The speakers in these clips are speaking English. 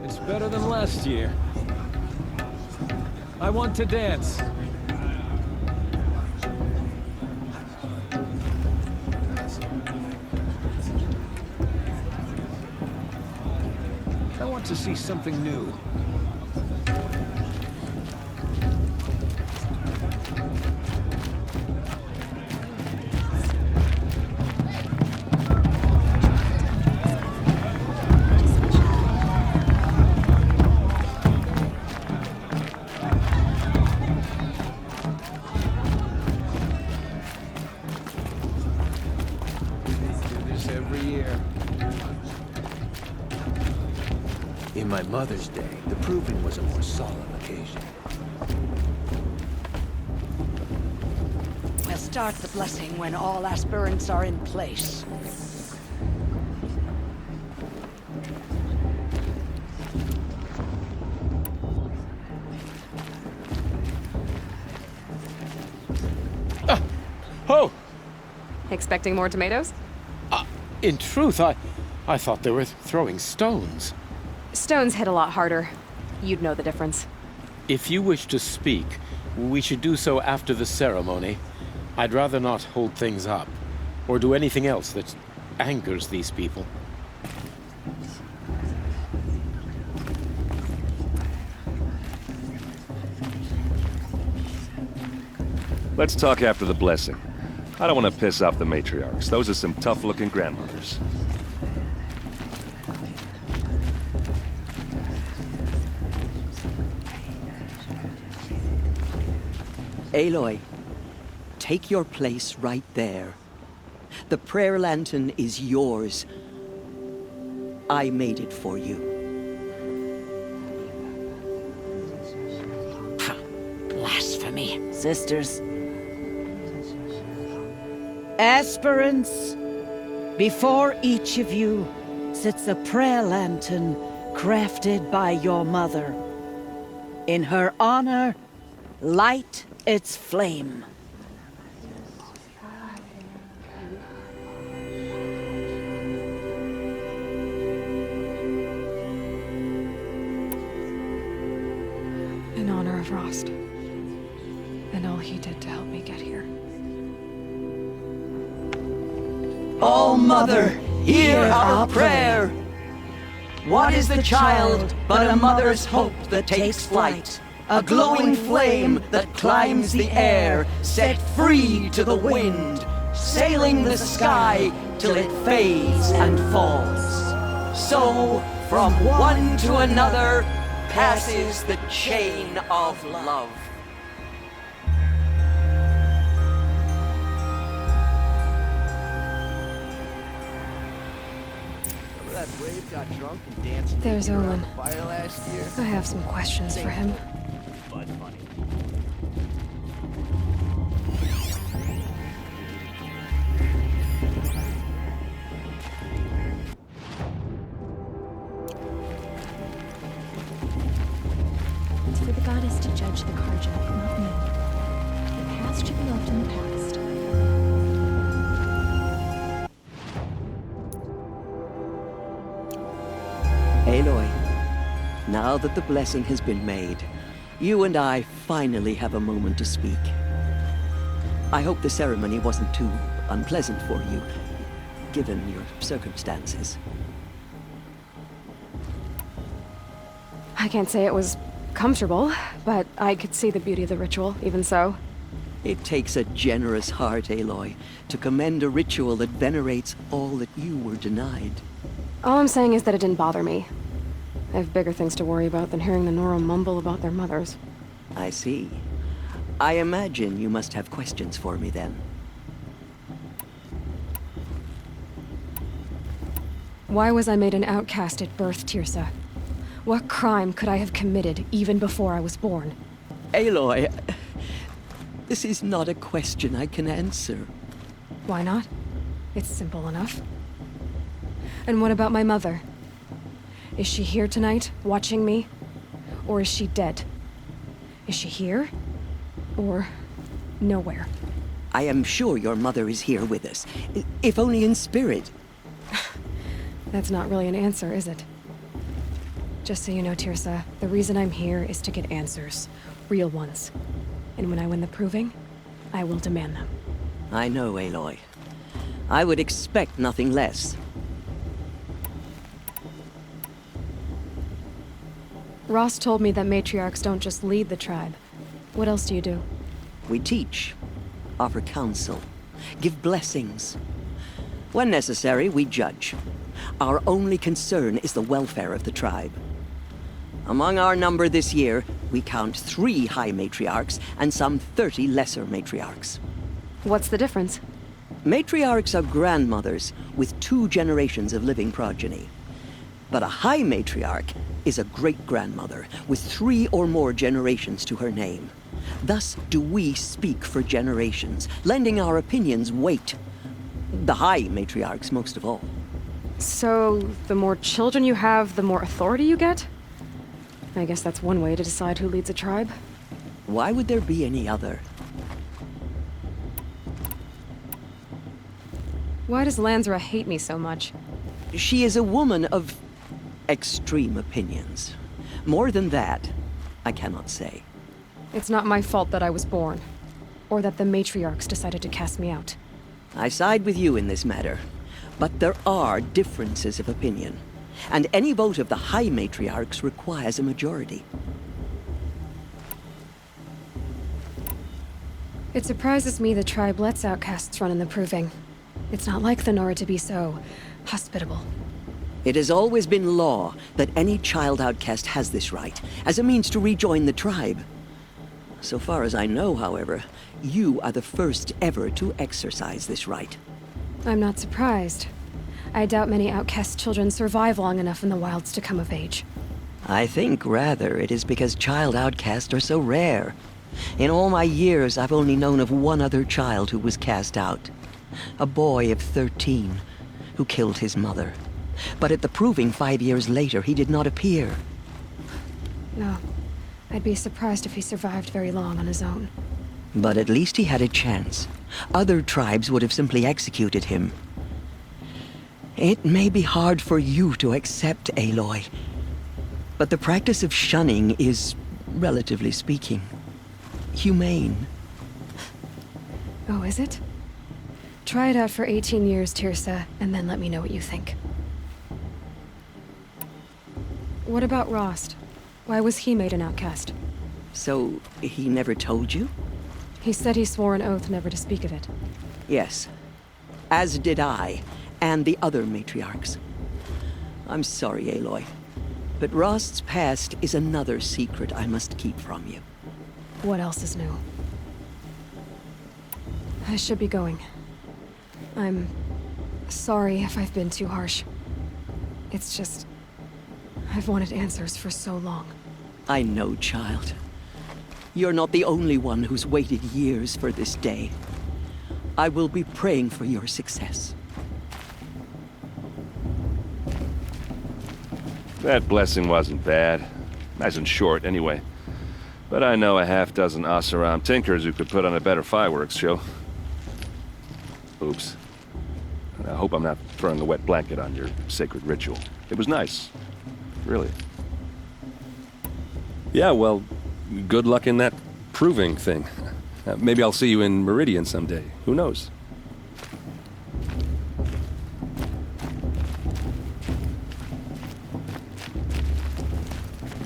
It's better than last year. I want to dance. I want to see something new. In my mother's day, the proving was a more solemn occasion. We'll start the blessing when all aspirants are in place. Oh! Expecting more tomatoes? In truth, I thought they were throwing stones. Stones hit a lot harder. You'd know the difference. If you wish to speak, we should do so after the ceremony. I'd rather not hold things up, or do anything else that angers these people. Let's talk after the blessing. I don't want to piss off the matriarchs. Those are some tough-looking grandmothers. Aloy, take your place right there. The prayer lantern is yours. I made it for you. Blasphemy, sisters. Aspirants, before each of you sits a prayer lantern crafted by your mother. In her honor, light its flame. In honor of Rost. And all he did to help me get here. Oh, Mother, hear our prayer! What is the child but a mother's hope that takes flight? A glowing flame that climbs the air, set free to the wind, sailing the sky till it fades and falls. So, from one to another, passes the chain of love. There's Owen. I have some questions for him. It's for the goddess to judge the Karja, not me. The past should be left in the past. Aloy, now that the blessing has been made, you and I finally have a moment to speak. I hope the ceremony wasn't too unpleasant for you, given your circumstances. I can't say it was comfortable, but I could see the beauty of the ritual, even so. It takes a generous heart, Aloy, to commend a ritual that venerates all that you were denied. All I'm saying is that it didn't bother me. I have bigger things to worry about than hearing the Nora mumble about their mothers. I see. I imagine you must have questions for me then. Why was I made an outcast at birth, Tirsa? What crime could I have committed even before I was born? Aloy, this is not a question I can answer. Why not? It's simple enough. And what about my mother? Is she here tonight, watching me? Or is she dead? Is she here? Or nowhere? I am sure your mother is here with us, if only in spirit. That's not really an answer, is it? Just so you know, Tirsa, the reason I'm here is to get answers. Real ones. And when I win the proving, I will demand them. I know, Aloy. I would expect nothing less. Ross told me that matriarchs don't just lead the tribe. What else do you do? We teach, offer counsel, give blessings. When necessary, we judge. Our only concern is the welfare of the tribe. Among our number this year, we count 3 high matriarchs and some 30 lesser matriarchs. What's the difference? Matriarchs are grandmothers with 2 generations of living progeny. But a high matriarch is a great-grandmother with 3 or more generations to her name. Thus do we speak for generations, lending our opinions weight. The high matriarchs most of all. So, the more children you have, the more authority you get? I guess that's one way to decide who leads a tribe. Why would there be any other? Why does Lansra hate me so much? She is a woman of extreme opinions. More than that, I cannot say. It's not my fault that I was born. Or that the matriarchs decided to cast me out. I side with you in this matter. But there are differences of opinion. And any vote of the high matriarchs requires a majority. It surprises me the tribe lets outcasts run in the proving. It's not like the Nora to be so hospitable. It has always been law that any child outcast has this right, as a means to rejoin the tribe. So far as I know, however, you are the first ever to exercise this right. I'm not surprised. I doubt many outcast children survive long enough in the wilds to come of age. I think, rather, it is because child outcasts are so rare. In all my years, I've only known of one other child who was cast out. A boy of 13, who killed his mother. But at the proving 5 years later, he did not appear. No. I'd be surprised if he survived very long on his own. But at least he had a chance. Other tribes would have simply executed him. It may be hard for you to accept, Aloy. But the practice of shunning is, relatively speaking, humane. Oh, is it? Try it out for 18 years, Tirsa, and then let me know what you think. What about Rost? Why was he made an outcast? So, he never told you? He said he swore an oath never to speak of it. Yes. As did I, and the other matriarchs. I'm sorry, Aloy. But Rost's past is another secret I must keep from you. What else is new? I should be going. I'm sorry if I've been too harsh. It's just... I've wanted answers for so long. I know, child. You're not the only one who's waited years for this day. I will be praying for your success. That blessing wasn't bad. Nice and short, anyway. But I know a half-dozen Oseram tinkers who could put on a better fireworks show. Oops. I hope I'm not throwing a wet blanket on your sacred ritual. It was nice. Really. Yeah, well, good luck in that proving thing. Maybe I'll see you in Meridian someday. Who knows?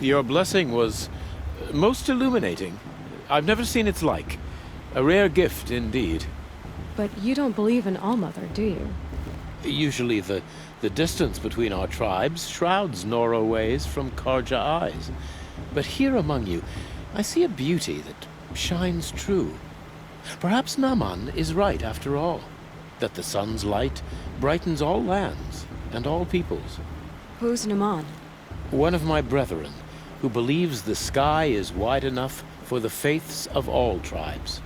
Your blessing was most illuminating. I've never seen its like. A rare gift indeed. But you don't believe in Allmother, do you? Usually the distance between our tribes shrouds Nora ways from Karja eyes. But here among you, I see a beauty that shines true. Perhaps Naman is right after all, that the sun's light brightens all lands and all peoples. Who's Naman? One of my brethren, who believes the sky is wide enough for the faiths of all tribes.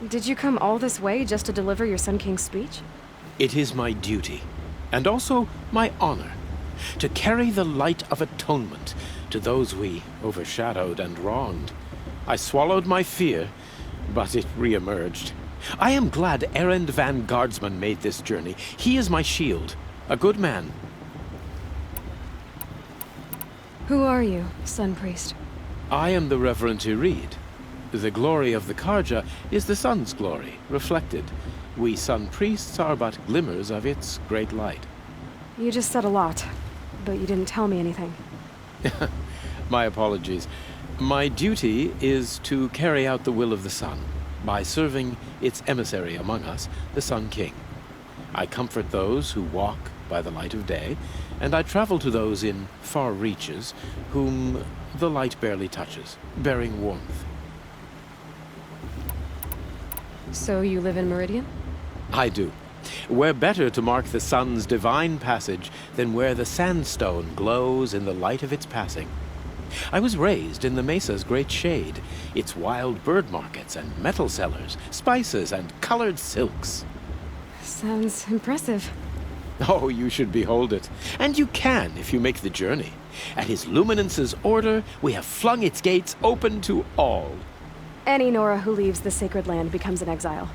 Did you come all this way just to deliver your Sun King's speech? It is my duty, and also my honor, to carry the light of atonement to those we overshadowed and wronged. I swallowed my fear, but it re-emerged. I am glad Erend van Guardsman made this journey. He is my shield. A good man. Who are you, Sun Priest? I am the Reverend Irid. The glory of the Karja is the sun's glory, reflected. We Sun Priests are but glimmers of its great light. You just said a lot, but you didn't tell me anything. My apologies. My duty is to carry out the will of the sun by serving its emissary among us, the Sun King. I comfort those who walk by the light of day, and I travel to those in far reaches whom the light barely touches, bearing warmth. So you live in Meridian? I do. Where better to mark the sun's divine passage than where the sandstone glows in the light of its passing. I was raised in the mesa's great shade, its wild bird markets and metal cellars, spices and colored silks. Sounds impressive. Oh, you should behold it. And you can if you make the journey. At his luminance's order, we have flung its gates open to all. Any Nora who leaves the sacred land becomes an exile.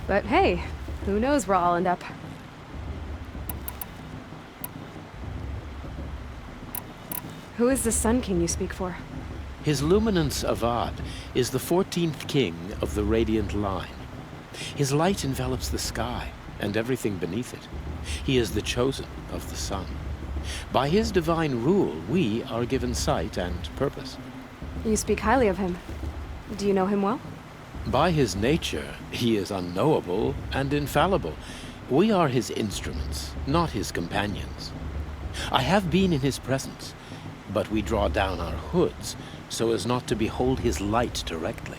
But hey, who knows where I'll end up. Who is the Sun King you speak for? His luminance Avad is the 14th king of the radiant line. His light envelops the sky and everything beneath it. He is the chosen of the sun. By his divine rule, we are given sight and purpose. You speak highly of him. Do you know him well? By his nature, he is unknowable and infallible. We are his instruments, not his companions. I have been in his presence, but we draw down our hoods so as not to behold his light directly.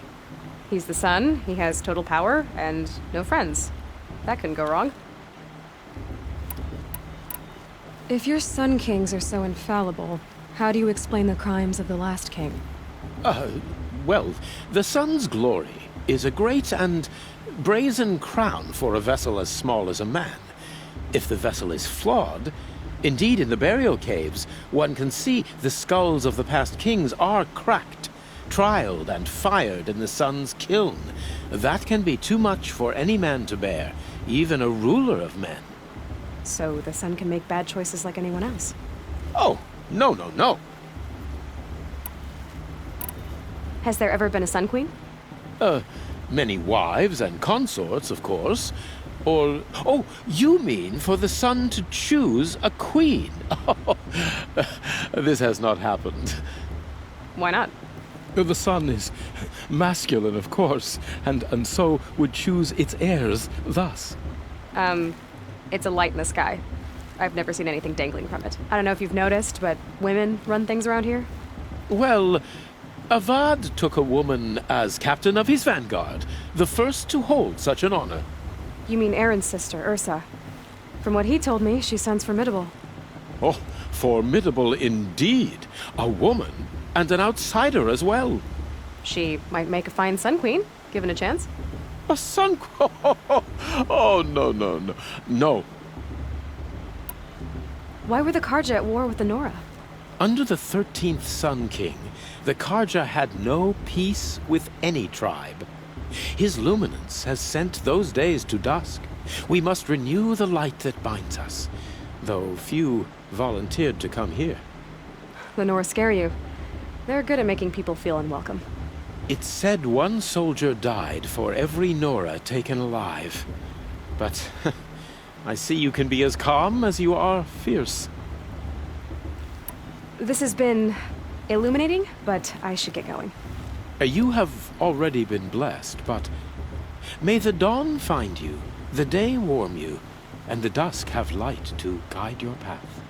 He's the sun, he has total power, and no friends. That couldn't go wrong. If your Sun Kings are so infallible, how do you explain the crimes of the last king? Well, the sun's glory is a great and brazen crown for a vessel as small as a man. If the vessel is flawed, indeed in the burial caves, one can see the skulls of the past kings are cracked, trialed and fired in the sun's kiln. That can be too much for any man to bear, even a ruler of men. So the sun can make bad choices like anyone else? Oh, no, no, no. Has there ever been a Sun Queen? Many wives and consorts, of course. Or, oh, you mean for the sun to choose a queen? This has not happened. Why not? The sun is masculine, of course, and so would choose its heirs thus. It's a light in the sky. I've never seen anything dangling from it. I don't know if you've noticed, but women run things around here. Well, Avad took a woman as captain of his vanguard, the first to hold such an honor. You mean Aaron's sister, Ursa. From what he told me, she sounds formidable. Oh, formidable indeed. A woman, and an outsider as well. She might make a fine Sun Queen, given a chance. A sun... Oh, no, no, no. No. Why were the Karja at war with the Nora? Under the 13th Sun King, the Karja had no peace with any tribe. His luminance has sent those days to dusk. We must renew the light that binds us, though few volunteered to come here. The Nora scare you. They're good at making people feel unwelcome. It's said one soldier died for every Nora taken alive. But I see you can be as calm as you are fierce. This has been illuminating, but I should get going. You have already been blessed, but may the dawn find you, the day warm you, and the dusk have light to guide your path.